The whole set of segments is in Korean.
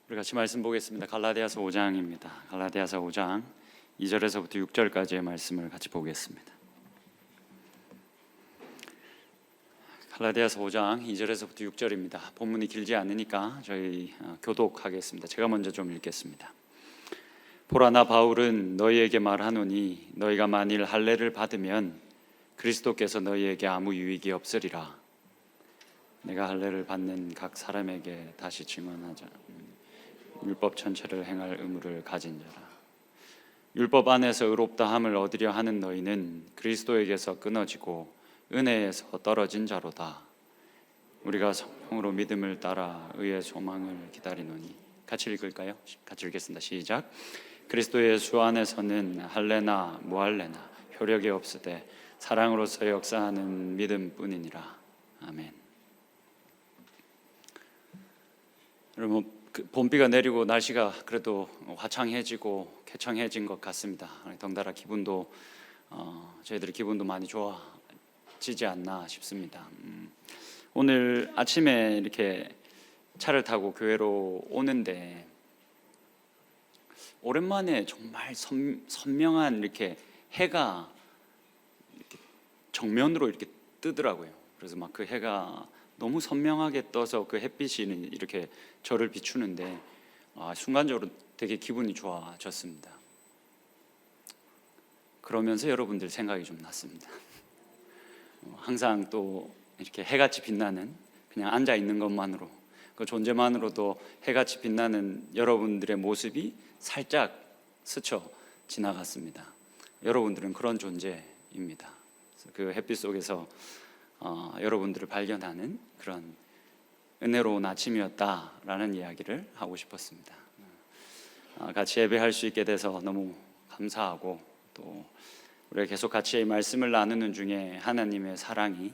우리 같이 말씀 보겠습니다. 갈라디아서 5장입니다. 갈라디아서 5장 2절에서부터 6절까지의 말씀을 같이 보겠습니다. 갈라디아서 5장 2절에서부터 6절입니다. 본문이 길지 않으니까 저희 교독하겠습니다. 제가 먼저 좀 읽겠습니다. 보라, 나 바울은 너희에게 말하노니 너희가 만일 할례를 받으면 그리스도께서 너희에게 아무 유익이 없으리라. 내가 할례를 받는 각 사람에게 다시 증언하자. 율법 전체를 행할 의무를 가진 자라. 율법 안에서 의롭다 함을 얻으려 하는 너희는 그리스도에게서 끊어지고 은혜에서 떨어진 자로다. 우리가 성령으로 믿음을 따라 의의 소망을 기다리노니. 같이 읽을까요? 같이 읽겠습니다. 시작. 그리스도 예수 안에서는 할례나 무할례나 효력이 없으되 사랑으로서 역사하는 믿음뿐이니라. 아멘. 여러분, 봄비가 내리고 날씨가 그래도 화창해지고 쾌청해진 것 같습니다. 덩달아 기분도 저희들의 기분도 많이 좋아지지 않나 싶습니다. 오늘 아침에 이렇게 차를 타고 교회로 오는데 오랜만에 정말 선명한 이렇게 해가 이렇게 정면으로 이렇게 뜨더라고요. 그래서 막 그 해가 너무 선명하게 떠서 그 햇빛이 이렇게 저를 비추는데 순간적으로 되게 기분이 좋아졌습니다. 그러면서 여러분들 생각이 좀 났습니다. 항상 또 이렇게 해같이 빛나는, 그냥 앉아 있는 것만으로, 그 존재만으로도 해같이 빛나는 여러분들의 모습이 살짝 스쳐 지나갔습니다. 여러분들은 그런 존재입니다. 그 햇빛 속에서 여러분들을 발견하는 그런 은혜로운 아침이었다라는 이야기를 하고 싶었습니다. 같이 예배할 수 있게 돼서 너무 감사하고, 또 우리가 계속 같이 말씀을 나누는 중에 하나님의 사랑이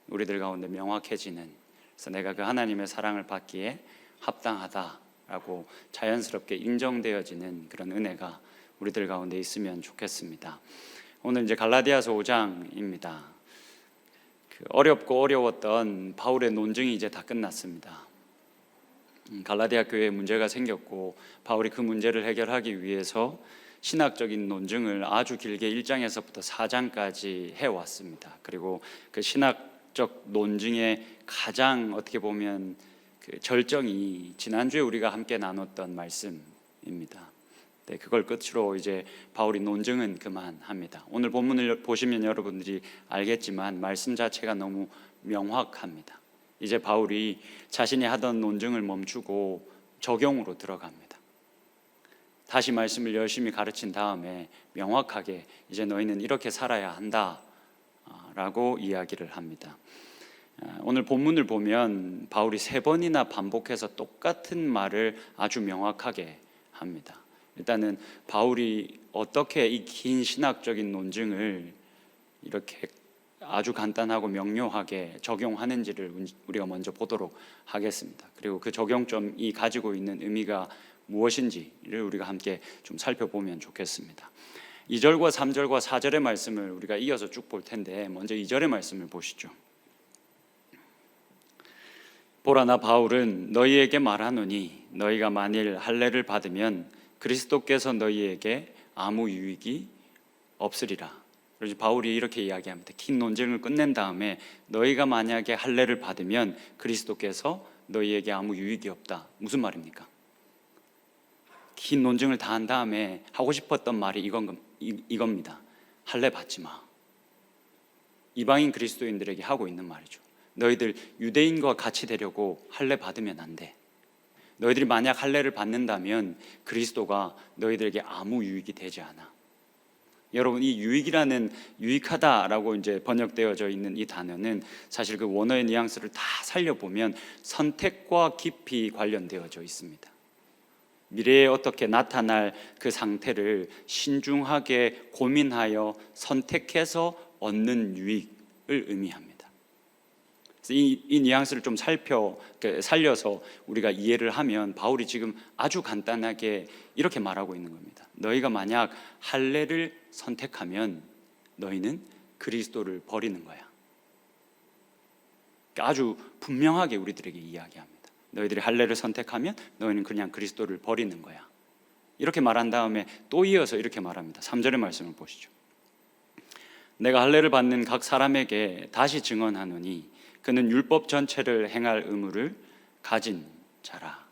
우리들 가운데 명확해지는, 그래서 내가 그 하나님의 사랑을 받기에 합당하다라고 자연스럽게 인정되어지는 그런 은혜가 우리들 가운데 있으면 좋겠습니다. 오늘 이제 갈라디아서 5장입니다. 어렵고 어려웠던 바울의 논증이 이제 다 끝났습니다. 갈라디아 교회에 문제가 생겼고 바울이 그 문제를 해결하기 위해서 신학적인 논증을 아주 길게 1장에서부터 4장까지 해왔습니다. 그리고 그 신학적 논증의 가장 어떻게 보면 그 절정이 지난주에 우리가 함께 나눴던 말씀입니다. 네, 그걸 끝으로 이제 바울이 논증은 그만합니다. 오늘 본문을 보시면 여러분들이 알겠지만 말씀 자체가 너무 명확합니다. 이제 바울이 자신이 하던 논증을 멈추고 적용으로 들어갑니다. 다시 말씀을 열심히 가르친 다음에 명확하게 이제 너희는 이렇게 살아야 한다 라고 이야기를 합니다. 오늘 본문을 보면 바울이 3번이나 반복해서 똑같은 말을 아주 명확하게 합니다. 일단은 바울이 어떻게 이 긴 신학적인 논증을 이렇게 아주 간단하고 명료하게 적용하는지를 우리가 먼저 보도록 하겠습니다. 그리고 그 적용점이 가지고 있는 의미가 무엇인지를 우리가 함께 좀 살펴보면 좋겠습니다. 2절과 3절과 4절의 말씀을 우리가 이어서 쭉 볼 텐데 먼저 2절의 말씀을 보시죠. 보라, 나 바울은 너희에게 말하노니 너희가 만일 할례를 받으면 그리스도께서 너희에게 아무 유익이 없으리라. 그래서 바울이 이렇게 이야기합니다. 긴 논쟁을 끝낸 다음에 너희가 만약에 할례를 받으면 그리스도께서 너희에게 아무 유익이 없다. 무슨 말입니까? 긴 논증을 다 한 다음에 하고 싶었던 말이 이겁니다. 할례 받지 마. 이방인 그리스도인들에게 하고 있는 말이죠. 너희들 유대인과 같이 되려고 할례 받으면 안 돼. 너희들이 만약 할례를 받는다면 그리스도가 너희들에게 아무 유익이 되지 않아. 여러분, 이 유익이라는, 유익하다라고 이제 번역되어져 있는 이 단어는 사실 그 원어의 뉘앙스를 다 살려보면 선택과 깊이 관련되어져 있습니다. 미래에 어떻게 나타날 그 상태를 신중하게 고민하여 선택해서 얻는 유익을 의미합니다. 이 뉘앙스를 좀 살려서 우리가 이해를 하면 바울이 지금 아주 간단하게 이렇게 말하고 있는 겁니다. 너희가 만약 할례를 선택하면 너희는 그리스도를 버리는 거야. 아주 분명하게 우리들에게 이야기합니다. 너희들이 할례를 선택하면 너희는 그냥 그리스도를 버리는 거야. 이렇게 말한 다음에 또 이어서 이렇게 말합니다. 3절의 말씀을 보시죠. 내가 할례를 받는 각 사람에게 다시 증언하노니 그는 율법 전체를 행할 의무를 가진 자라.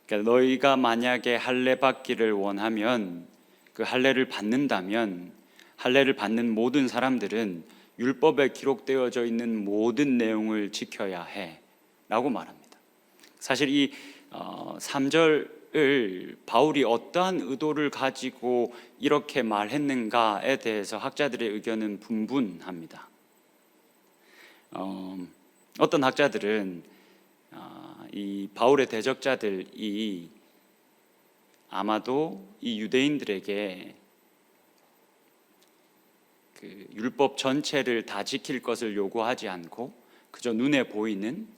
그러니까 너희가 만약에 할례 받기를 원하면, 그 할례를 받는다면, 할례를 받는 모든 사람들은 율법에 기록되어져 있는 모든 내용을 지켜야 해 라고 말합니다. 사실 이 3절을 바울이 어떠한 의도를 가지고 이렇게 말했는가에 대해서 학자들의 의견은 분분합니다. 어떤 학자들은 이 바울의 대적자들이 아마도 이 유대인들에게 그 율법 전체를 다 지킬 것을 요구하지 않고 그저 눈에 보이는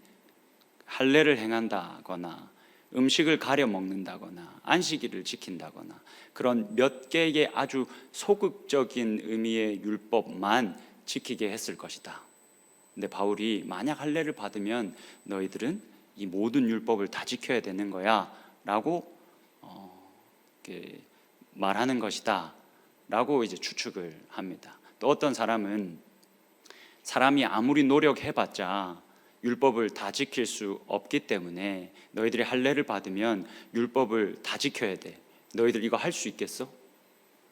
할례를 행한다거나 음식을 가려 먹는다거나 안식일을 지킨다거나 그런 몇 개의 아주 소극적인 의미의 율법만 지키게 했을 것이다. 근데 바울이 만약 할례를 받으면 너희들은 이 모든 율법을 다 지켜야 되는 거야 라고 말하는 것이다 라고 이제 추측을 합니다. 또 어떤 사람은 사람이 아무리 노력해봤자 율법을 다 지킬 수 없기 때문에 너희들이 할례를 받으면 율법을 다 지켜야 돼. 너희들 이거 할 수 있겠어?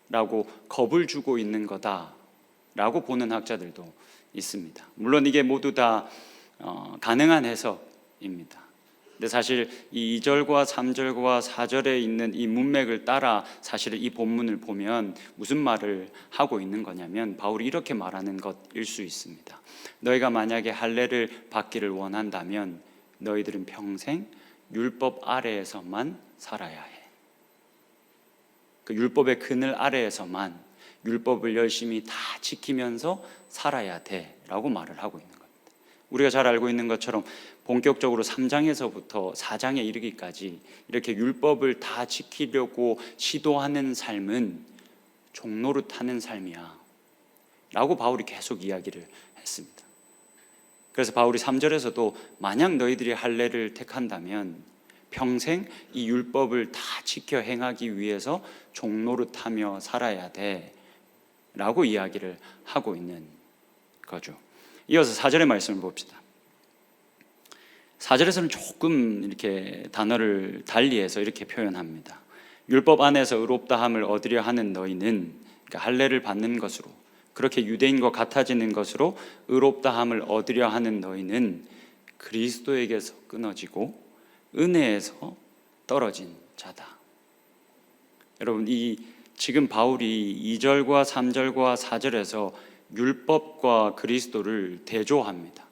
라고 겁을 주고 있는 거다 라고 보는 학자들도 있습니다. 물론 이게 모두 다 가능한 해석입니다. 근데 사실 이 2절과 3절과 4절에 있는 이 문맥을 따라 사실 이 본문을 보면 무슨 말을 하고 있는 거냐면 바울이 이렇게 말하는 것일 수 있습니다. 너희가 만약에 할례를 받기를 원한다면 너희들은 평생 율법 아래에서만 살아야 해. 그 율법의 그늘 아래에서만 율법을 열심히 다 지키면서 살아야 돼 라고 말을 하고 있는 겁니다. 우리가 잘 알고 있는 것처럼 본격적으로 3장에서부터 4장에 이르기까지 이렇게 율법을 다 지키려고 시도하는 삶은 종노릇하는 삶이야 라고 바울이 계속 이야기를 했습니다. 그래서 바울이 3절에서도 만약 너희들이 할례를 택한다면 평생 이 율법을 다 지켜 행하기 위해서 종노릇하며 살아야 돼 라고 이야기를 하고 있는 거죠. 이어서 4절의 말씀을 봅시다. 4절에서는 조금 이렇게 단어를 달리해서 이렇게 표현합니다. 율법 안에서 의롭다함을 얻으려 하는 너희는, 그러니까 할례를 받는 것으로, 그렇게 유대인과 같아지는 것으로 의롭다함을 얻으려 하는 너희는 그리스도에게서 끊어지고 은혜에서 떨어진 자다. 여러분, 이 지금 바울이 2절과 3절과 4절에서 율법과 그리스도를 대조합니다.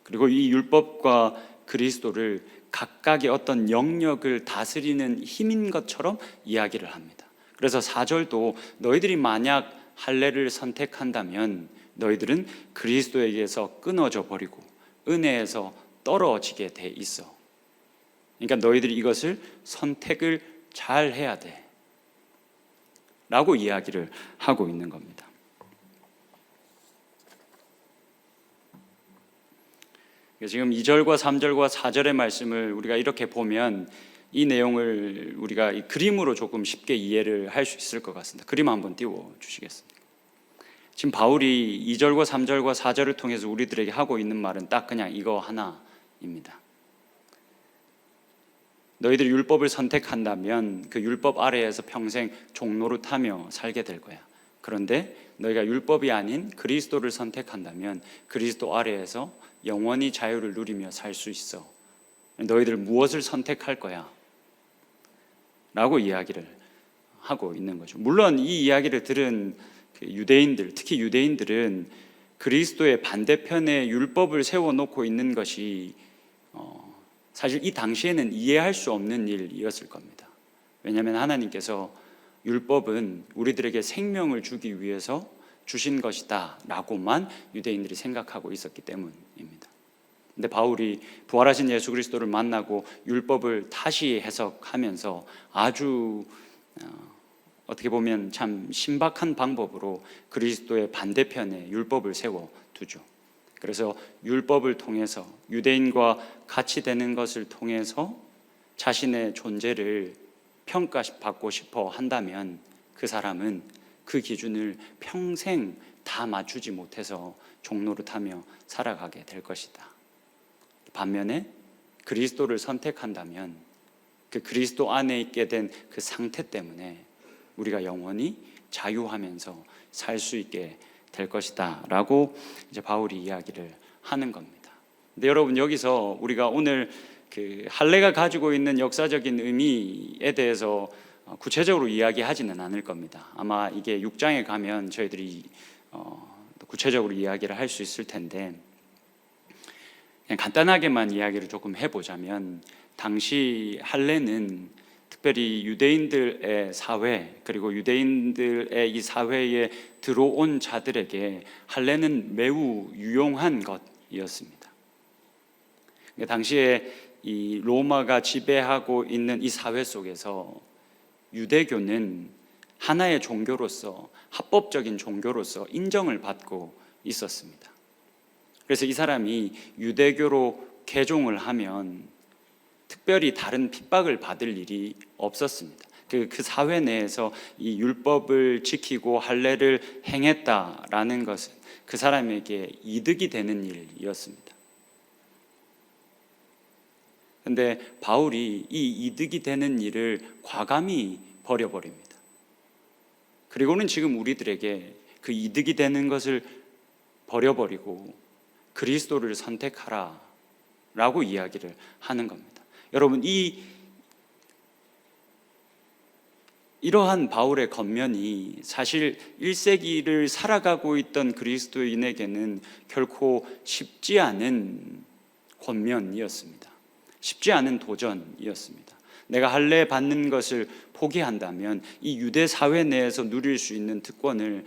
그리고 이 율법과 그리스도를 각각의 어떤 영역을 다스리는 힘인 것처럼 이야기를 합니다. 그래서 4절도 너희들이 만약 할례를 선택한다면 너희들은 그리스도에게서 끊어져 버리고 은혜에서 떨어지게 돼 있어. 그러니까 너희들이 이것을 선택을 잘 해야 돼 라고 이야기를 하고 있는 겁니다. 지금 2절과 3절과 4절의 말씀을 우리가 이렇게 보면 이 내용을 우리가 이 그림으로 조금 쉽게 이해를 할 수 있을 것 같습니다. 그림 한번 띄워 주시겠습니까? 지금 바울이 2절과 3절과 4절을 통해서 우리들에게 하고 있는 말은 딱 그냥 이거 하나입니다. 너희들이 율법을 선택한다면 그 율법 아래에서 평생 종노릇하며 살게 될 거야. 그런데 너희가 율법이 아닌 그리스도를 선택한다면 그리스도 아래에서 영원히 자유를 누리며 살 수 있어. 너희들 무엇을 선택할 거야? 라고 이야기를 하고 있는 거죠. 물론 이 이야기를 들은 유대인들, 특히 유대인들은 그리스도의 반대편에 율법을 세워놓고 있는 것이 사실 이 당시에는 이해할 수 없는 일이었을 겁니다. 왜냐하면 하나님께서 율법은 우리들에게 생명을 주기 위해서 주신 것이다 라고만 유대인들이 생각하고 있었기 때문입니다. 근데 바울이 부활하신 예수 그리스도를 만나고 율법을 다시 해석하면서 아주 어떻게 보면 참 신박한 방법으로 그리스도의 반대편에 율법을 세워두죠. 그래서 율법을 통해서 유대인과 같이 되는 것을 통해서 자신의 존재를 평가받고 싶어 한다면 그 사람은 그 기준을 평생 다 맞추지 못해서 종노릇하며 살아가게 될 것이다. 반면에 그리스도를 선택한다면 그 그리스도 안에 있게 된 그 상태 때문에 우리가 영원히 자유하면서 살 수 있게 될 것이다 라고 이제 바울이 이야기를 하는 겁니다. 근데 여러분, 여기서 우리가 오늘 그 할례가 가지고 있는 역사적인 의미에 대해서 구체적으로 이야기하지는 않을 겁니다. 아마 이게 6장에 가면 저희들이 구체적으로 이야기를 할 수 있을 텐데, 그냥 간단하게만 이야기를 조금 해보자면, 당시 할례는 특별히 유대인들의 사회, 그리고 유대인들의 이 사회에 들어온 자들에게 할례는 매우 유용한 것이었습니다. 당시에 이 로마가 지배하고 있는 이 사회 속에서 유대교는 하나의 종교로서, 합법적인 종교로서 인정을 받고 있었습니다. 그래서 이 사람이 유대교로 개종을 하면 특별히 다른 핍박을 받을 일이 없었습니다. 그 사회 내에서 이 율법을 지키고 할례를 행했다라는 것은 그 사람에게 이득이 되는 일이었습니다. 그런데 바울이 이 이득이 되는 일을 과감히 버려버립니다. 그리고는 지금 우리들에게 그 이득이 되는 것을 버려버리고 그리스도를 선택하라 라고 이야기를 하는 겁니다. 여러분, 이러한 바울의 겉면이 사실 1세기를 살아가고 있던 그리스도인에게는 결코 쉽지 않은 겉면이었습니다. 쉽지 않은 도전이었습니다. 내가 할례 받는 것을 포기한다면 이 유대 사회 내에서 누릴 수 있는 특권을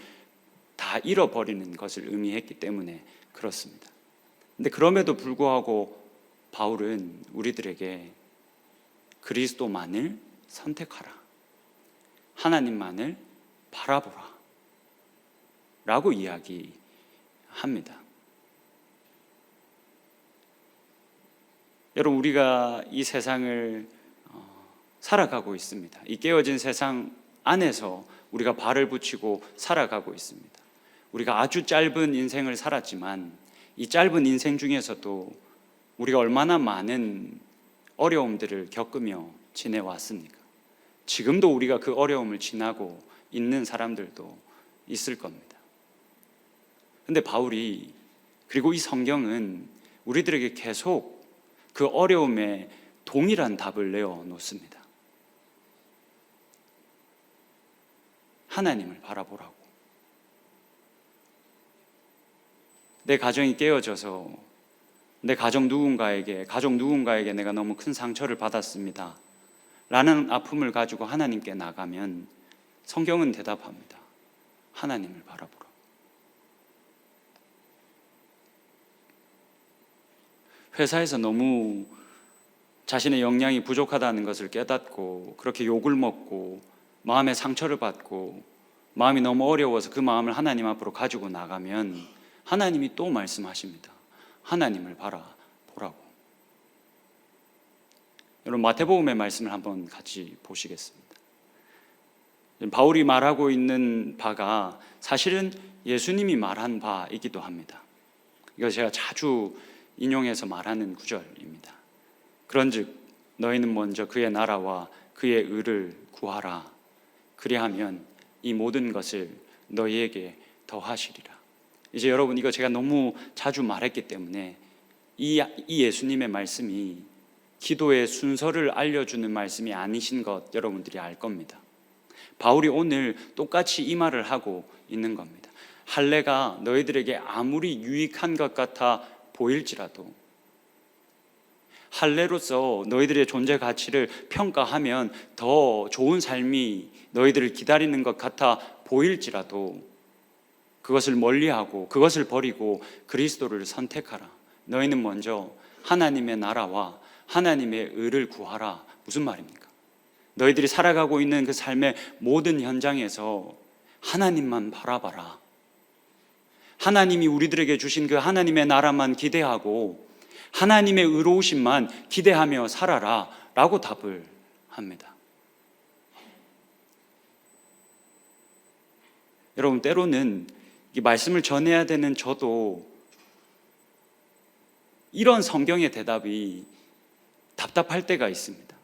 다 잃어버리는 것을 의미했기 때문에 그렇습니다. 근데 그럼에도 불구하고 바울은 우리들에게 그리스도만을 선택하라, 하나님만을 바라보라 라고 이야기합니다. 여러분, 우리가 이 세상을 살아가고 있습니다. 이 깨어진 세상 안에서 우리가 발을 붙이고 살아가고 있습니다. 우리가 아주 짧은 인생을 살았지만 이 짧은 인생 중에서도 우리가 얼마나 많은 어려움들을 겪으며 지내왔습니까? 지금도 우리가 그 어려움을 지나고 있는 사람들도 있을 겁니다. 그런데 바울이, 그리고 이 성경은 우리들에게 계속 그 어려움에 동일한 답을 내어놓습니다. 하나님을 바라보라고. 내 가정이 깨어져서 내 가족 누군가에게 내가 너무 큰 상처를 받았습니다 라는 아픔을 가지고 하나님께 나가면 성경은 대답합니다. 하나님을 바라보라. 회사에서 너무 자신의 역량이 부족하다는 것을 깨닫고 그렇게 욕을 먹고 마음에 상처를 받고 마음이 너무 어려워서 그 마음을 하나님 앞으로 가지고 나가면 하나님이 또 말씀하십니다. 하나님을 바라보라고. 여러분, 마태복음의 말씀을 한번 같이 보시겠습니다. 바울이 말하고 있는 바가 사실은 예수님이 말한 바이기도 합니다. 이거 제가 자주 인용해서 말하는 구절입니다. 그런즉 너희는 먼저 그의 나라와 그의 의를 구하라. 그리하면 이 모든 것을 너희에게 더하시리라. 이제 여러분, 이거 제가 너무 자주 말했기 때문에 이 예수님의 말씀이 기도의 순서를 알려주는 말씀이 아니신 것 여러분들이 알 겁니다. 바울이 오늘 똑같이 이 말을 하고 있는 겁니다. 할례가 너희들에게 아무리 유익한 것 같아 보일지라도, 할례로서 너희들의 존재 가치를 평가하면 더 좋은 삶이 너희들을 기다리는 것 같아 보일지라도 그것을 멀리하고 그것을 버리고 그리스도를 선택하라. 너희는 먼저 하나님의 나라와 하나님의 의를 구하라. 무슨 말입니까? 너희들이 살아가고 있는 그 삶의 모든 현장에서 하나님만 바라봐라. 하나님이 우리들에게 주신 그 하나님의 나라만 기대하고 하나님의 의로우심만 기대하며 살아라 라고 답을 합니다. 여러분, 때로는 이 말씀을 전해야 되는 저도 이런 성경의 대답이 답답할 때가 있습니다.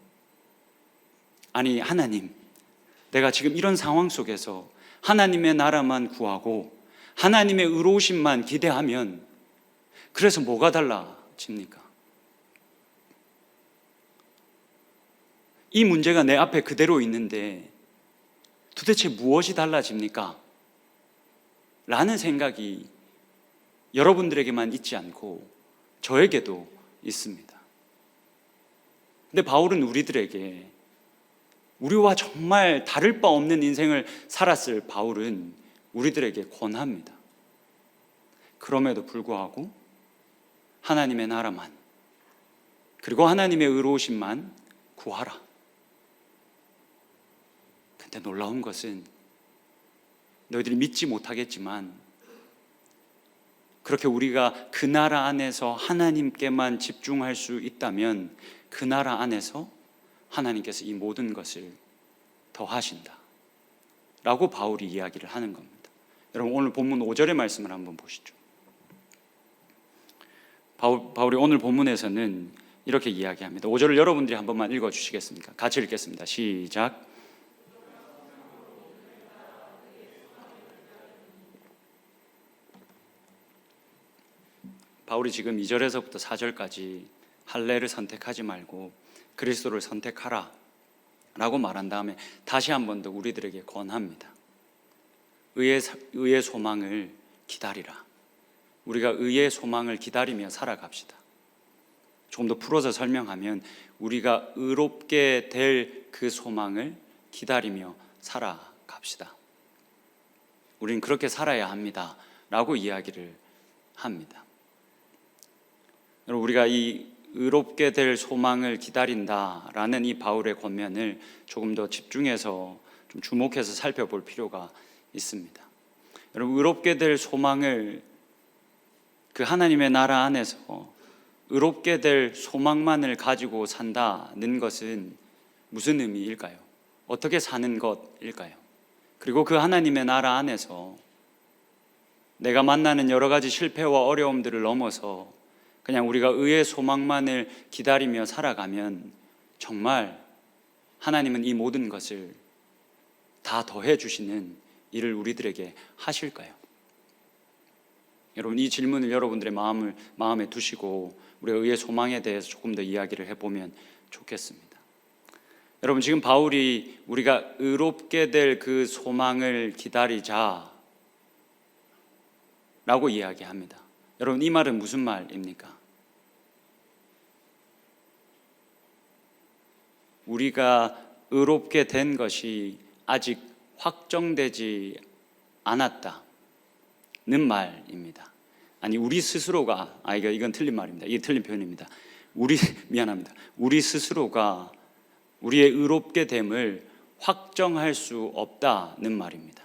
아니, 하나님, 내가 지금 이런 상황 속에서 하나님의 나라만 구하고 하나님의 의로우심만 기대하면 그래서 뭐가 달라집니까? 이 문제가 내 앞에 그대로 있는데 도대체 무엇이 달라집니까? 라는 생각이 여러분들에게만 있지 않고 저에게도 있습니다. 근데 바울은 우리들에게, 우리와 정말 다를 바 없는 인생을 살았을 바울은 우리들에게 권합니다. 그럼에도 불구하고 하나님의 나라만, 그리고 하나님의 의로우심만 구하라. 근데 놀라운 것은 너희들이 믿지 못하겠지만 그렇게 우리가 그 나라 안에서 하나님께만 집중할 수 있다면 그 나라 안에서 하나님께서 이 모든 것을 더하신다 라고 바울이 이야기를 하는 겁니다. 여러분, 오늘 본문 5절의 말씀을 한번 보시죠. 바울이 오늘 본문에서는 이렇게 이야기합니다. 5절을 여러분들이 한 번만 읽어주시겠습니까? 같이 읽겠습니다. 시작. 바울이 지금 2절에서부터 4절까지 할례를 선택하지 말고 그리스도를 선택하라 라고 말한 다음에 다시 한 번 더 우리들에게 권합니다. 의의 소망을 기다리라. 우리가 의의 소망을 기다리며 살아갑시다. 조금 더 풀어서 설명하면 우리가 의롭게 될 그 소망을 기다리며 살아갑시다. 우리는 그렇게 살아야 합니다 라고 이야기를 합니다. 여러분, 우리가 이 의롭게 될 소망을 기다린다라는 이 바울의 권면을 조금 더 집중해서 좀 주목해서 살펴볼 필요가 있습니다. 여러분, 의롭게 될 소망을, 그 하나님의 나라 안에서 의롭게 될 소망만을 가지고 산다는 것은 무슨 의미일까요? 어떻게 사는 것일까요? 그리고 그 하나님의 나라 안에서 내가 만나는 여러 가지 실패와 어려움들을 넘어서 그냥 우리가 의의 소망만을 기다리며 살아가면 정말 하나님은 이 모든 것을 다 더해 주시는 일을 우리들에게 하실까요? 여러분, 이 질문을 여러분들의 마음에 두시고 우리가 의의 소망에 대해서 조금 더 이야기를 해보면 좋겠습니다. 여러분, 지금 바울이 우리가 의롭게 될 그 소망을 기다리자 라고 이야기합니다. 여러분, 이 말은 무슨 말입니까? 우리가 의롭게 된 것이 아직 확정되지 않았다는 말입니다. 아니, 우리 스스로가, 이건 틀린 말입니다. 이게 틀린 표현입니다. 미안합니다. 우리 스스로가 우리의 의롭게 됨을 확정할 수 없다는 말입니다.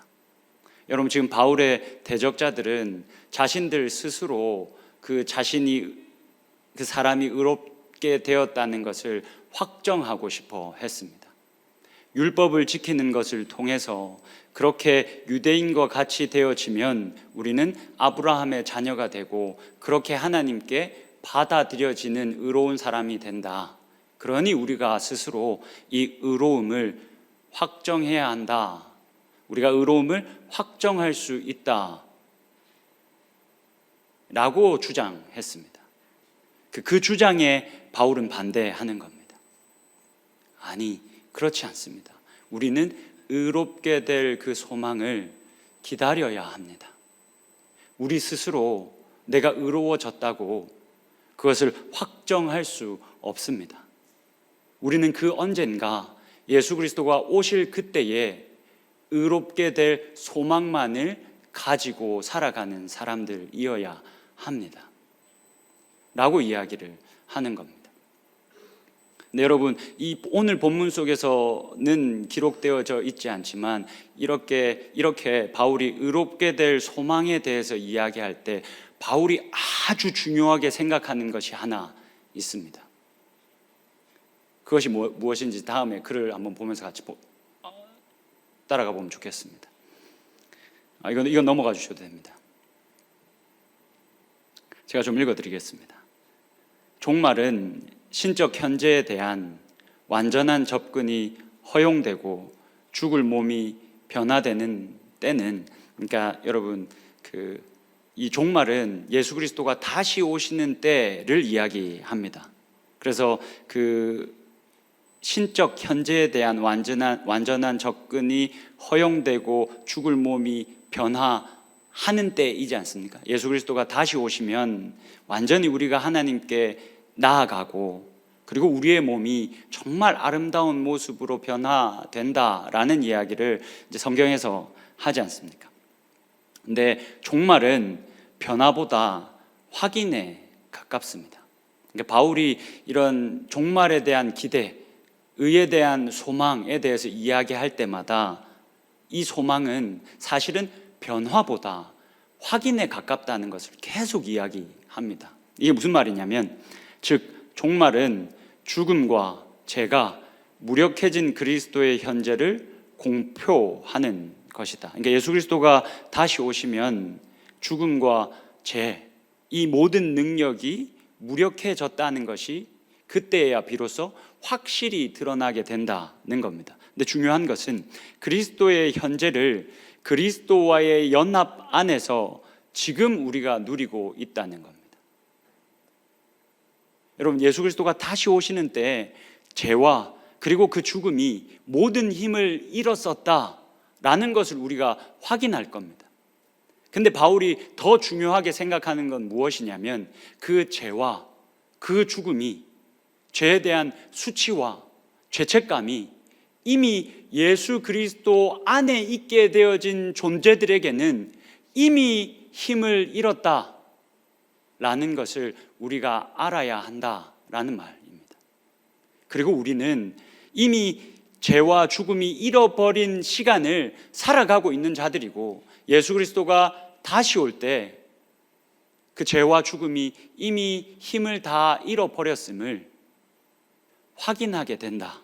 여러분, 지금 바울의 대적자들은 자신들 스스로 그 사람이 의롭게 되었다는 것을 확정하고 싶어 했습니다. 율법을 지키는 것을 통해서 그렇게 유대인과 같이 되어지면 우리는 아브라함의 자녀가 되고 그렇게 하나님께 받아들여지는 의로운 사람이 된다. 그러니 우리가 스스로 이 의로움을 확정해야 한다. 우리가 의로움을 확정할 수 있다 라고 주장했습니다. 그 주장에 바울은 반대하는 겁니다. 아니, 그렇지 않습니다. 우리는 의롭게 될 그 소망을 기다려야 합니다. 우리 스스로 내가 의로워졌다고 그것을 확정할 수 없습니다. 우리는 그 언젠가 예수 그리스도가 오실 그때에 의롭게 될 소망만을 가지고 살아가는 사람들이어야 합니다 라고 이야기를 하는 겁니다. 근데 여러분, 이 오늘 본문 속에서는 기록되어져 있지 않지만 이렇게 바울이 의롭게 될 소망에 대해서 이야기할 때 바울이 아주 중요하게 생각하는 것이 하나 있습니다. 그것이 무엇인지 다음에 글을 한번 보면서 같이 따라가 보면 좋겠습니다. 이건 넘어가 주셔도 됩니다. 제가 좀 읽어드리겠습니다. 종말은 신적 현재에 대한 완전한 접근이 허용되고 죽을 몸이 변화되는 때는, 그러니까 여러분, 이 종말은 예수 그리스도가 다시 오시는 때를 이야기합니다. 그래서 신적 현재에 대한 완전한 접근이 허용되고 죽을 몸이 변화하는 때이지 않습니까? 예수 그리스도가 다시 오시면 완전히 우리가 하나님께 나아가고, 그리고 우리의 몸이 정말 아름다운 모습으로 변화된다라는 이야기를 이제 성경에서 하지 않습니까? 근데 종말은 변화보다 확인에 가깝습니다. 그러니까 바울이 이런 종말에 대한 기대, 의에 대한 소망에 대해서 이야기할 때마다 이 소망은 사실은 변화보다 확인에 가깝다는 것을 계속 이야기합니다. 이게 무슨 말이냐면, 즉 종말은 죽음과 죄가 무력해진 그리스도의 현재를 공표하는 것이다. 그러니까 예수 그리스도가 다시 오시면 죽음과 죄, 이 모든 능력이 무력해졌다는 것이 그때야 비로소 확실히 드러나게 된다는 겁니다. 근데 중요한 것은 그리스도의 현재를 그리스도와의 연합 안에서 지금 우리가 누리고 있다는 겁니다. 여러분, 예수 그리스도가 다시 오시는 때 죄와 그리고 그 죽음이 모든 힘을 잃었었다라는 것을 우리가 확인할 겁니다. 근데 바울이 더 중요하게 생각하는 건 무엇이냐면, 그 죄와 그 죽음이, 죄에 대한 수치와 죄책감이 이미 예수 그리스도 안에 있게 되어진 존재들에게는 이미 힘을 잃었다라는 것을 우리가 알아야 한다라는 말입니다. 그리고 우리는 이미 죄와 죽음이 잃어버린 시간을 살아가고 있는 자들이고, 예수 그리스도가 다시 올 때 그 죄와 죽음이 이미 힘을 다 잃어버렸음을 확인하게 된다는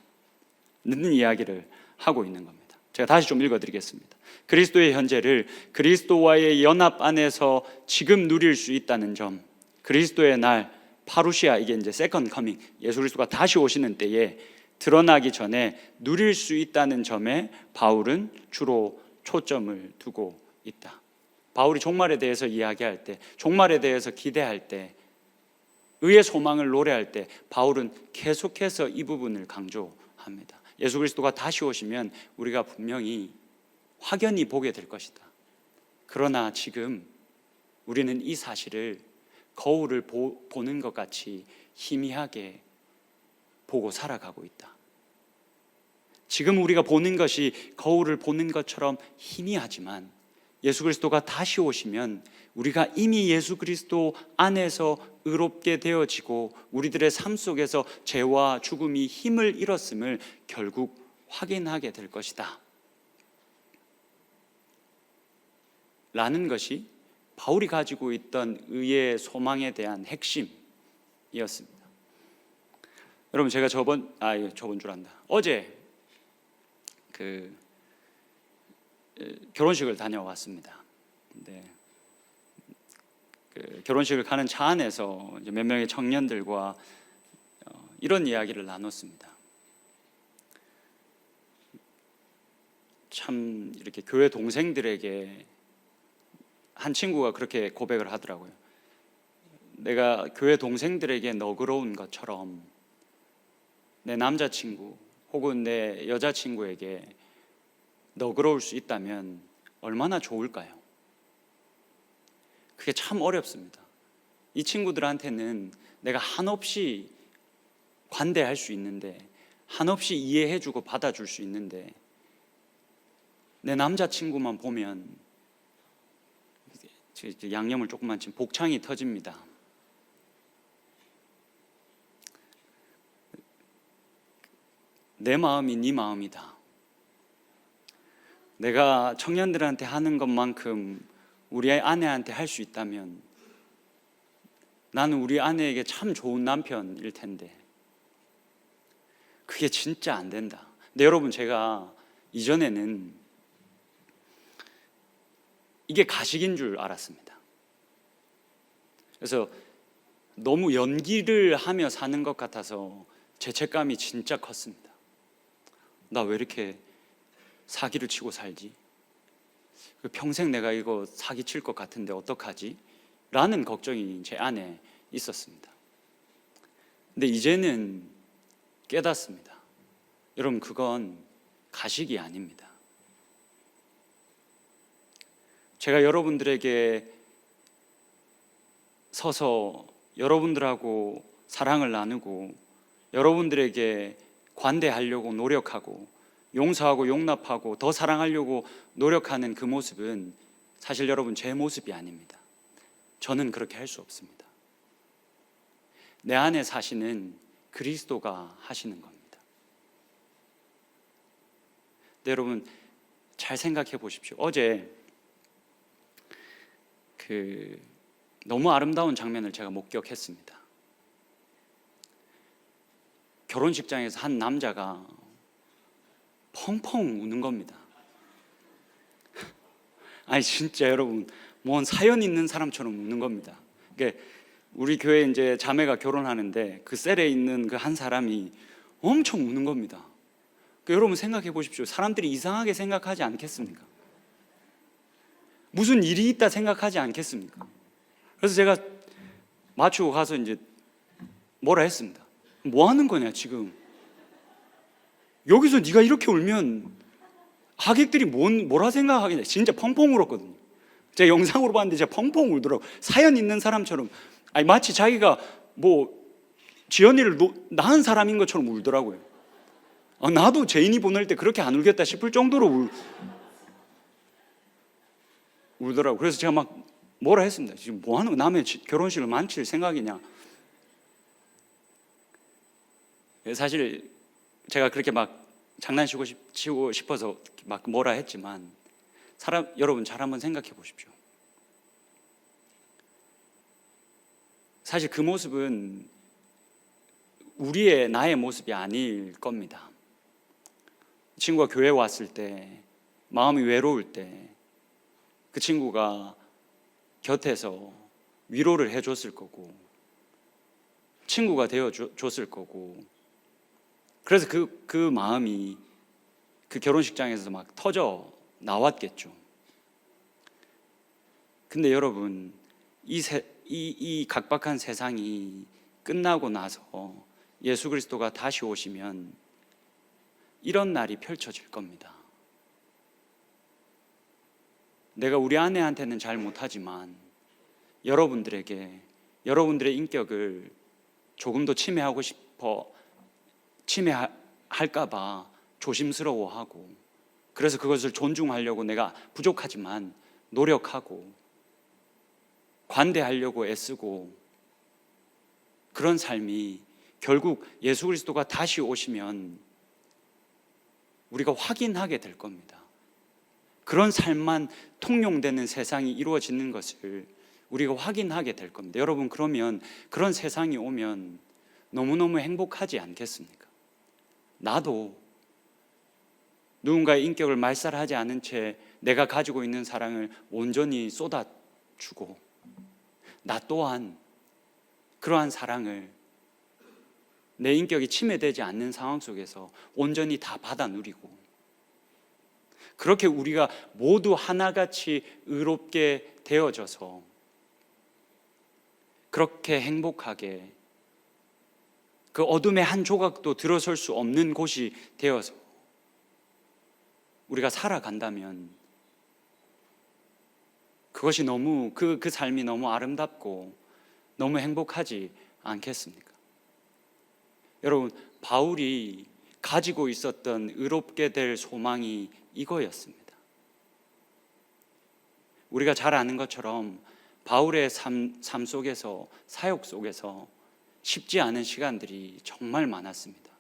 이야기를 하고 있는 겁니다. 제가 다시 좀 읽어드리겠습니다. 그리스도의 현재를 그리스도와의 연합 안에서 지금 누릴 수 있다는 점, 그리스도의 날, 파루시아, 이게 이제 세컨드 커밍, 예수 그리스도가 다시 오시는 때에 드러나기 전에 누릴 수 있다는 점에 바울은 주로 초점을 두고 있다. 바울이 종말에 대해서 이야기할 때, 종말에 대해서 기대할 때, 의의 소망을 노래할 때 바울은 계속해서 이 부분을 강조합니다. 예수 그리스도가 다시 오시면 우리가 분명히 확연히 보게 될 것이다. 그러나 지금 우리는 이 사실을 거울을 보는 것 같이 희미하게 보고 살아가고 있다. 지금 우리가 보는 것이 거울을 보는 것처럼 희미하지만 예수 그리스도가 다시 오시면 우리가 이미 예수 그리스도 안에서 의롭게 되어지고 우리들의 삶 속에서 죄와 죽음이 힘을 잃었음을 결국 확인하게 될 것이다 라는 것이 바울이 가지고 있던 의의 소망에 대한 핵심이었습니다. 여러분, 제가 저번 줄 안다. 어제 결혼식을 다녀왔습니다. 근데 결혼식을 가는 차 안에서 이제 몇 명의 청년들과 이런 이야기를 나눴습니다. 참 이렇게 교회 동생들에게 한 친구가 그렇게 고백을 하더라고요. 내가 교회 동생들에게 너그러운 것처럼 내 남자친구 혹은 내 여자친구에게 너그러울 수 있다면 얼마나 좋을까요? 그게 참 어렵습니다. 이 친구들한테는 내가 한없이 관대할 수 있는데, 한없이 이해해주고 받아줄 수 있는데, 내 남자친구만 보면 양념을 조금만 치면 복창이 터집니다. 내 마음이 네 마음이다. 내가 청년들한테 하는 것만큼 우리 아내한테 할 수 있다면 나는 우리 아내에게 참 좋은 남편일 텐데 그게 진짜 안 된다. 근데 여러분, 제가 이전에는 이게 가식인 줄 알았습니다. 그래서 너무 연기를 하며 사는 것 같아서 죄책감이 진짜 컸습니다. 나 왜 이렇게 사기를 치고 살지? 평생 내가 이거 사기칠 것 같은데 어떡하지? 라는 걱정이 제 안에 있었습니다. 근데 이제는 깨닫습니다. 여러분, 그건 가식이 아닙니다. 제가 여러분들에게 서서 여러분들하고 사랑을 나누고 여러분들에게 관대하려고 노력하고 용서하고 용납하고 더 사랑하려고 노력하는 그 모습은 사실 여러분 제 모습이 아닙니다. 저는 그렇게 할 수 없습니다. 내 안에 사시는 그리스도가 하시는 겁니다. 네, 여러분 잘 생각해 보십시오. 어제 너무 아름다운 장면을 제가 목격했습니다. 결혼식장에서 한 남자가 펑펑 우는 겁니다. 아니 진짜 여러분, 뭔 사연 있는 사람처럼 우는 겁니다. 그러니까 우리 교회 이제 자매가 결혼하는데 그 셀에 있는 그 한 사람이 엄청 우는 겁니다. 그러니까 여러분 생각해 보십시오. 사람들이 이상하게 생각하지 않겠습니까? 무슨 일이 있다 생각하지 않겠습니까? 그래서 제가 맞추고 가서 이제 뭐라 했습니다. 뭐 하는 거냐 지금? 여기서 네가 이렇게 울면 하객들이 뭐라 생각하겠냐. 진짜 펑펑 울었거든요. 제가 영상으로 봤는데 진짜 펑펑 울더라고. 사연 있는 사람처럼, 아니 마치 자기가 뭐 지연이를 낳은 사람인 것처럼 울더라고요. 나도 제인이 보낼 때 그렇게 안 울겠다 싶을 정도로 울더라고요. 그래서 제가 막 뭐라 했습니다. 지금 뭐 하는 거, 남의 결혼식을 망칠 생각이냐. 사실 제가 그렇게 막 장난치고 싶어서 막 뭐라 했지만 여러분 잘 한번 생각해 보십시오. 사실 그 모습은 나의 모습이 아닐 겁니다. 친구가 교회 왔을 때 마음이 외로울 때 그 친구가 곁에서 위로를 해줬을 거고 친구가 되어줬을 거고, 그래서 그 마음이 그 결혼식장에서 막 터져 나왔겠죠. 근데 여러분, 이 각박한 세상이 끝나고 나서 예수 그리스도가 다시 오시면 이런 날이 펼쳐질 겁니다. 내가 우리 아내한테는 잘 못하지만 여러분들에게 여러분들의 인격을 조금 더 침해할까봐 조심스러워하고, 그래서 그것을 존중하려고 내가 부족하지만 노력하고 관대하려고 애쓰고, 그런 삶이 결국 예수 그리스도가 다시 오시면 우리가 확인하게 될 겁니다. 그런 삶만 통용되는 세상이 이루어지는 것을 우리가 확인하게 될 겁니다. 여러분, 그러면 그런 세상이 오면 너무너무 행복하지 않겠습니까? 나도 누군가의 인격을 말살하지 않은 채 내가 가지고 있는 사랑을 온전히 쏟아주고, 나 또한 그러한 사랑을 내 인격이 침해되지 않는 상황 속에서 온전히 다 받아 누리고, 그렇게 우리가 모두 하나같이 의롭게 되어져서 그렇게 행복하게 그 어둠의 한 조각도 들어설 수 없는 곳이 되어서 우리가 살아간다면 그것이 너무 그 삶이 너무 아름답고 너무 행복하지 않겠습니까? 여러분, 바울이 가지고 있었던 의롭게 될 소망이 이거였습니다. 우리가 잘 아는 것처럼 바울의 삶 속에서, 사역 속에서 쉽지 않은 시간들이 정말 많았습니다.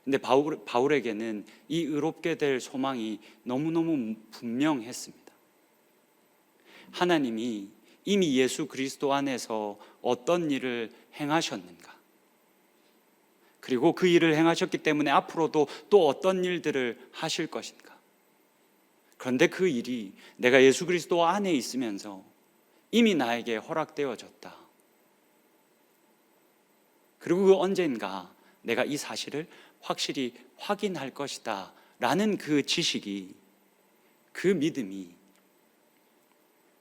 근데 바울에게는 이 의롭게 될 소망이 너무너무 분명했습니다. 하나님이 이미 예수 그리스도 안에서 어떤 일을 행하셨는가, 그리고 그 일을 행하셨기 때문에 앞으로도 또 어떤 일들을 하실 것인가. 그런데 그 일이 내가 예수 그리스도 안에 있으면서 이미 나에게 허락되어졌다. 그리고 그 언젠가 내가 이 사실을 확실히 확인할 것이다 라는 그 지식이, 그 믿음이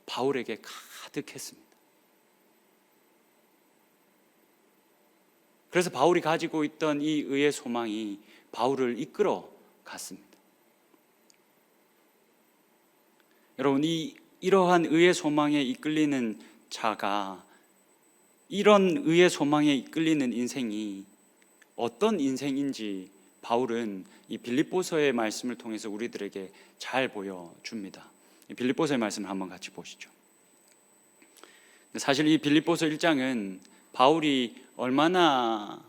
바울에게 가득했습니다. 그래서 바울이 가지고 있던 이 의의 소망이 바울을 이끌어 갔습니다. 여러분, 이러한 의의 소망에 이끌리는 자가, 이런 의의 소망에 이끌리는 인생이 어떤 인생인지 바울은 이 빌립보서의 말씀을 통해서 우리들에게 잘 보여줍니다. 이 빌립보서의 말씀을 한번 같이 보시죠. 사실 이 빌립보서 1장은 바울이 얼마나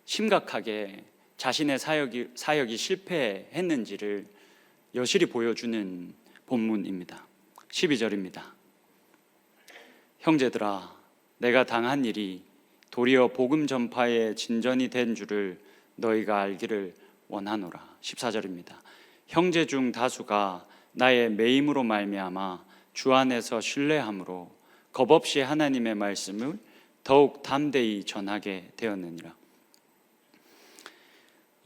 심각하게 자신의 사역이 실패했는지를 여실히 보여주는 본문입니다. 12절입니다. 형제들아, 내가 당한 일이 도리어 복음 전파의 진전이 된 줄을 너희가 알기를 원하노라. 14절입니다. 형제 중 다수가 나의 매임으로 말미암아 주 안에서 신뢰함으로 겁없이 하나님의 말씀을 더욱 담대히 전하게 되었느니라.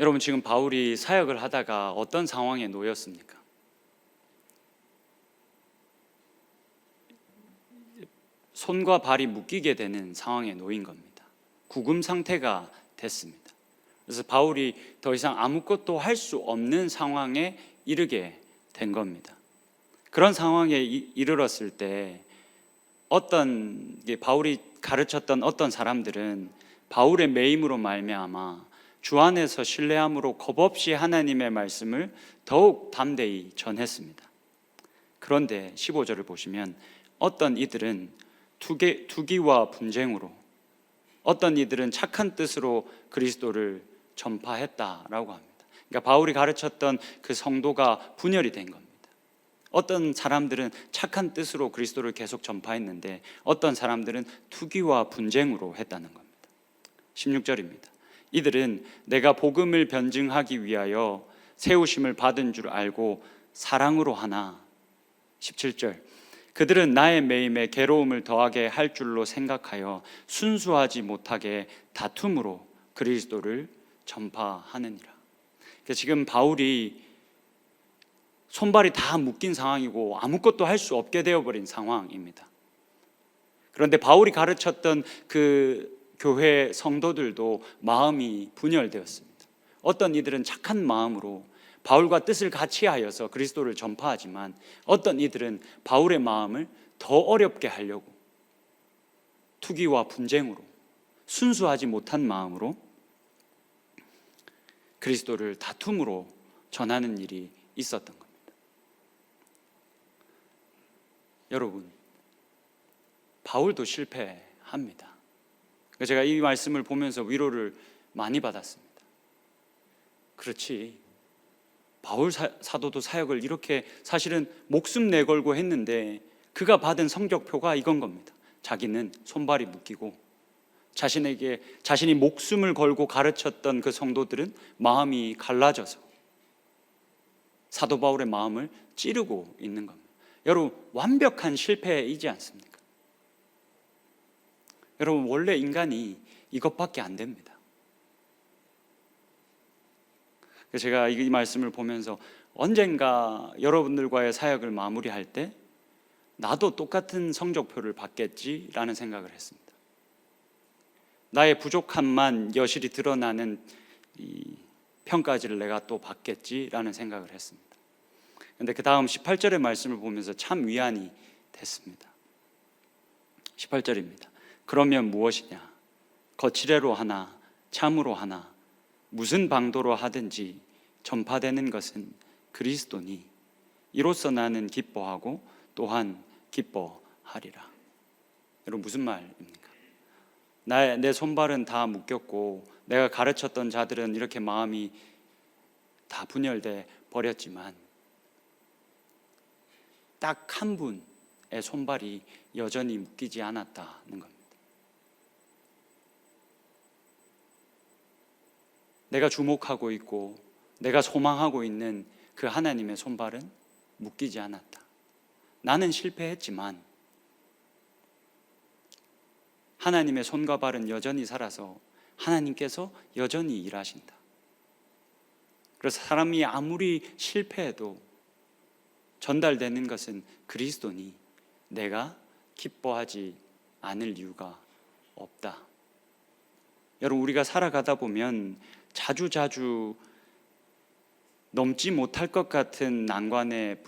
여러분, 지금 바울이 사역을 하다가 어떤 상황에 놓였습니까? 손과 발이 묶이게 되는 상황에 놓인 겁니다. 구금 상태가 됐습니다. 그래서 바울이 더 이상 아무것도 할 수 없는 상황에 이르게 된 겁니다. 그런 상황에 이르렀을 때 바울이 가르쳤던 어떤 사람들은 바울의 매임으로 말미암아 주 안에서 신뢰함으로 겁없이 하나님의 말씀을 더욱 담대히 전했습니다. 그런데 15절을 보시면 어떤 이들은 투기와 분쟁으로, 어떤 이들은 착한 뜻으로 그리스도를 전파했다라고 합니다. 그러니까 바울이 가르쳤던 그 성도가 분열이 된 겁니다. 어떤 사람들은 착한 뜻으로 그리스도를 계속 전파했는데 어떤 사람들은 투기와 분쟁으로 했다는 겁니다. 16절입니다. 이들은 내가 복음을 변증하기 위하여 세우심을 받은 줄 알고 사랑으로 하나. 17절. 그들은 나의 매임에 괴로움을 더하게 할 줄로 생각하여 순수하지 못하게 다툼으로 그리스도를 전파하느니라. 그러니까 지금 바울이 손발이 다 묶인 상황이고 아무것도 할 수 없게 되어버린 상황입니다. 그런데 바울이 가르쳤던 그 교회 성도들도 마음이 분열되었습니다. 어떤 이들은 착한 마음으로 바울과 뜻을 같이 하여서 그리스도를 전파하지만 어떤 이들은 바울의 마음을 더 어렵게 하려고 투기와 분쟁으로, 순수하지 못한 마음으로 그리스도를 다툼으로 전하는 일이 있었던 겁니다. 여러분, 바울도 실패합니다. 제가 이 말씀을 보면서 위로를 많이 받았습니다. 그렇지, 바울 사도도 사역을 이렇게 사실은 목숨 내걸고 했는데 그가 받은 성적표가 이건 겁니다. 자기는 손발이 묶이고 자신이 목숨을 걸고 가르쳤던 그 성도들은 마음이 갈라져서 사도 바울의 마음을 찌르고 있는 겁니다. 여러분, 완벽한 실패이지 않습니까? 여러분, 원래 인간이 이것밖에 안 됩니다. 제가 이 말씀을 보면서 언젠가 여러분들과의 사역을 마무리할 때 나도 똑같은 성적표를 받겠지라는 생각을 했습니다. 나의 부족함만 여실히 드러나는 이 평가지를 내가 또 받겠지라는 생각을 했습니다. 그런데 그 다음 18절의 말씀을 보면서 참 위안이 됐습니다. 18절입니다. 그러면 무엇이냐? 거칠애로 하나 참으로 하나 무슨 방도로 하든지 전파되는 것은 그리스도니 이로써 나는 기뻐하고 또한 기뻐하리라. 여러분, 무슨 말입니까? 내 손발은 다 묶였고 내가 가르쳤던 자들은 이렇게 마음이 다 분열돼 버렸지만 딱 한 분의 손발이 여전히 묶이지 않았다는 겁니다. 내가 주목하고 있고 내가 소망하고 있는 그 하나님의 손발은 묶이지 않았다. 나는 실패했지만 하나님의 손과 발은 여전히 살아서 하나님께서 여전히 일하신다. 그래서 사람이 아무리 실패해도 전달되는 것은 그리스도니 내가 기뻐하지 않을 이유가 없다. 여러분, 우리가 살아가다 보면 자주자주 넘지 못할 것 같은 난관에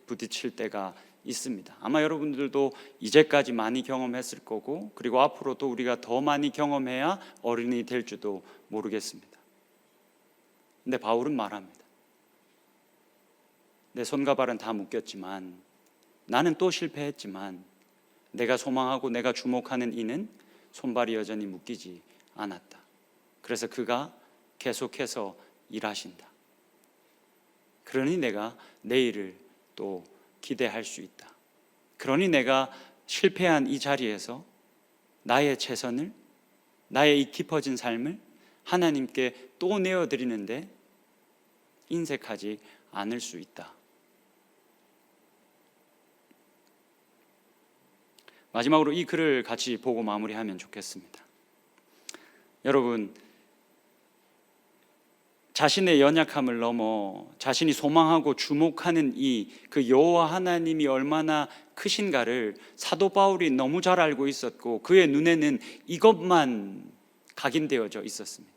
부딪힐 때가 있습니다. 아마 여러분들도 이제까지 많이 경험했을 거고, 그리고 앞으로도 우리가 더 많이 경험해야 어른이 될지도 모르겠습니다. 근데 바울은 말합니다. 내 손과 발은 다 묶였지만, 나는 또 실패했지만, 내가 소망하고 내가 주목하는 이는 손발이 여전히 묶이지 않았다. 그래서 그가 계속해서 일하신다. 그러니 내가 내일을 또 기대할 수 있다. 그러니 내가 실패한 이 자리에서 나의 최선을, 나의 이 깊어진 삶을 하나님께 또 내어드리는데 인색하지 않을 수 있다. 마지막으로 이 글을 같이 보고 마무리하면 좋겠습니다. 여러분, 자신의 연약함을 넘어 자신이 소망하고 주목하는 그 여호와 하나님이 얼마나 크신가를 사도 바울이 너무 잘 알고 있었고, 그의 눈에는 이것만 각인되어져 있었습니다.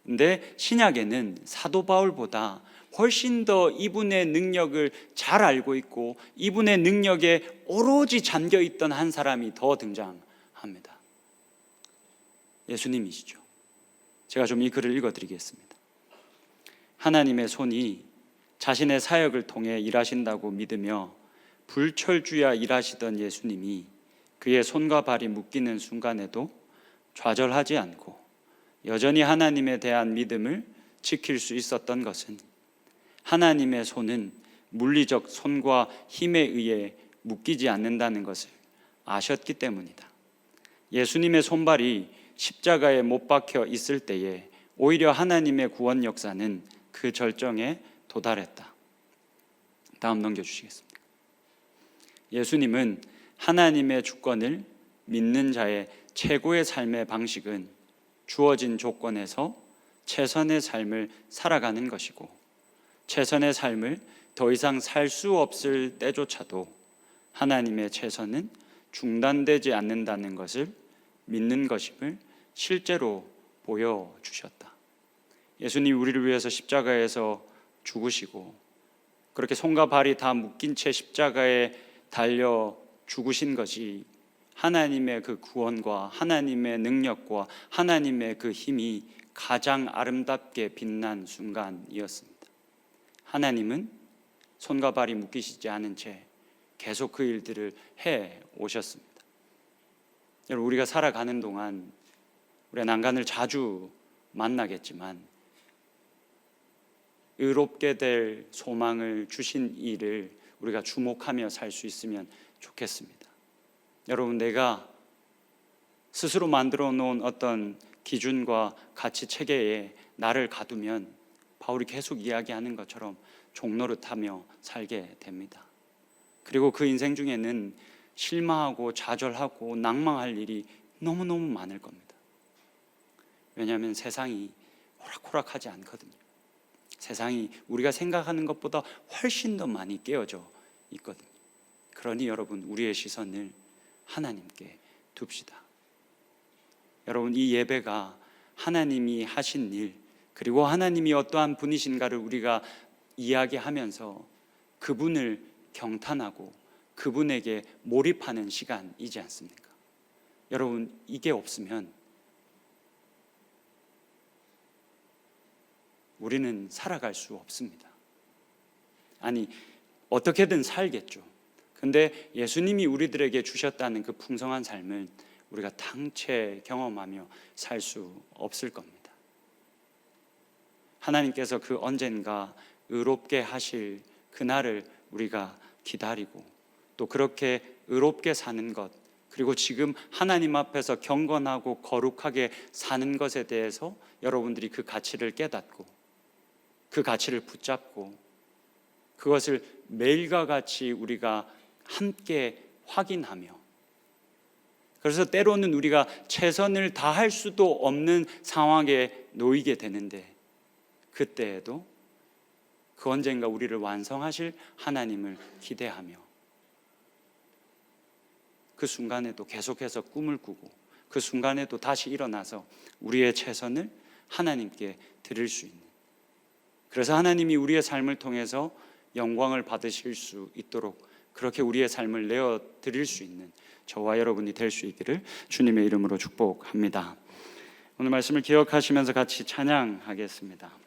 근데 신약에는 사도 바울보다 훨씬 더 이분의 능력을 잘 알고 있고 이분의 능력에 오로지 잠겨 있던 한 사람이 더 등장합니다. 예수님이시죠. 제가 좀 이 글을 읽어드리겠습니다. 하나님의 손이 자신의 사역을 통해 일하신다고 믿으며 불철주야 일하시던 예수님이 그의 손과 발이 묶이는 순간에도 좌절하지 않고 여전히 하나님에 대한 믿음을 지킬 수 있었던 것은 하나님의 손은 물리적 손과 힘에 의해 묶이지 않는다는 것을 아셨기 때문이다. 예수님의 손발이 십자가에 못 박혀 있을 때에 오히려 하나님의 구원 역사는 그 절정에 도달했다. 다음 넘겨주시겠습니까? 예수님은 하나님의 주권을 믿는 자의 최고의 삶의 방식은 주어진 조건에서 최선의 삶을 살아가는 것이고, 최선의 삶을 더 이상 살 수 없을 때조차도 하나님의 최선은 중단되지 않는다는 것을 믿는 것임을 실제로 보여주셨다. 예수님이 우리를 위해서 십자가에서 죽으시고 그렇게 손과 발이 다 묶인 채 십자가에 달려 죽으신 것이 하나님의 그 구원과 하나님의 능력과 하나님의 그 힘이 가장 아름답게 빛난 순간이었습니다. 하나님은 손과 발이 묶이시지 않은 채 계속 그 일들을 해 오셨습니다. 여러분, 우리가 살아가는 동안 우리가 난간을 자주 만나겠지만 의롭게 될 소망을 주신 이를 우리가 주목하며 살 수 있으면 좋겠습니다. 여러분, 내가 스스로 만들어 놓은 어떤 기준과 가치 체계에 나를 가두면 바울이 계속 이야기하는 것처럼 종노릇하며 살게 됩니다. 그리고 그 인생 중에는 실망하고 좌절하고 낭망할 일이 너무너무 많을 겁니다. 왜냐하면 세상이 호락호락하지 않거든요. 세상이 우리가 생각하는 것보다 훨씬 더 많이 깨어져 있거든요. 그러니 여러분, 우리의 시선을 하나님께 둡시다. 여러분, 이 예배가 하나님이 하신 일, 그리고 하나님이 어떠한 분이신가를 우리가 이야기하면서 그분을 경탄하고 그분에게 몰입하는 시간이지 않습니까? 여러분, 이게 없으면 우리는 살아갈 수 없습니다. 아니, 어떻게든 살겠죠. 근데 예수님이 우리들에게 주셨다는 그 풍성한 삶을 우리가 당체 경험하며 살 수 없을 겁니다. 하나님께서 그 언젠가 의롭게 하실 그날을 우리가 기다리고 또 그렇게 의롭게 사는 것, 그리고 지금 하나님 앞에서 경건하고 거룩하게 사는 것에 대해서 여러분들이 그 가치를 깨닫고 그 가치를 붙잡고 그것을 매일과 같이 우리가 함께 확인하며, 그래서 때로는 우리가 최선을 다할 수도 없는 상황에 놓이게 되는데 그때에도 그 언젠가 우리를 완성하실 하나님을 기대하며 그 순간에도 계속해서 꿈을 꾸고 그 순간에도 다시 일어나서 우리의 최선을 하나님께 드릴 수 있는, 그래서 하나님이 우리의 삶을 통해서 영광을 받으실 수 있도록 그렇게 우리의 삶을 내어 드릴 수 있는 저와 여러분이 될 수 있기를 주님의 이름으로 축복합니다. 오늘 말씀을 기억하시면서 같이 찬양하겠습니다.